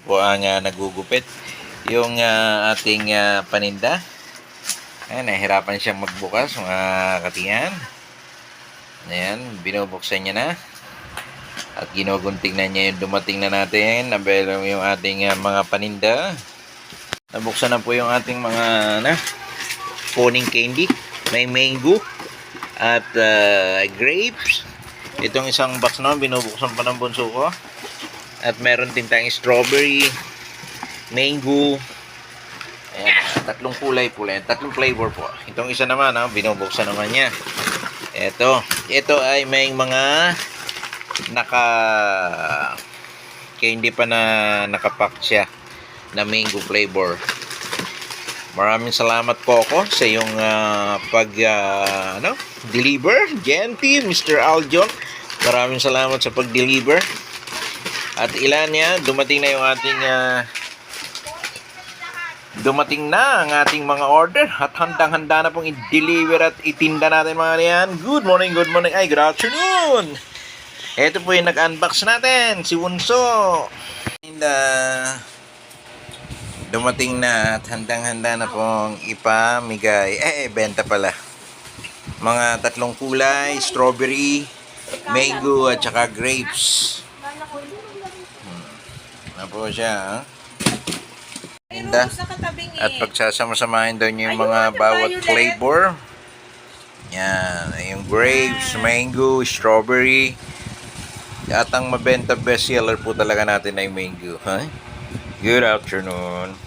po ang nagugupit yung ating paninda. Ayan, nahihirapan siyang magbukas mga katingan. Ayan, binubuksan niya na. At ginugunting na niya yung dumating na natin. Nabelong yung ating mga paninda. Nabuksan na po yung ating mga puning candy. May mango at grapes. Itong isang box naman, binubuksan pa ng bunso ko. At meron din tayong strawberry, mango. Ayan, tatlong kulay. Tatlong flavor po. Itong isa naman, binubuksan naman niya. Ito ay may mga candy pa na nakapack siya na mango flavor. Maraming salamat po ako sa iyong deliver. Genty, Mr. Aljon. Maraming salamat sa pag-deliver. At ilan yan, dumating na yung ating ang ating mga order at handang-handa na pong i-deliver at itinda natin mga yan. Good morning, good afternoon. Ito po yung nag-unbox natin, si Wunso. And, dumating na at handang-handa na pong ipamigay. Benta pala. Mga tatlong kulay, strawberry, mango at saka grapes. Na po siya, At pagsasama-samahin daw niyo yung mga bawat flavor. Yan, yung grapes, mango, strawberry. At ang mabenta bestseller po talaga natin ay mango. Good afternoon.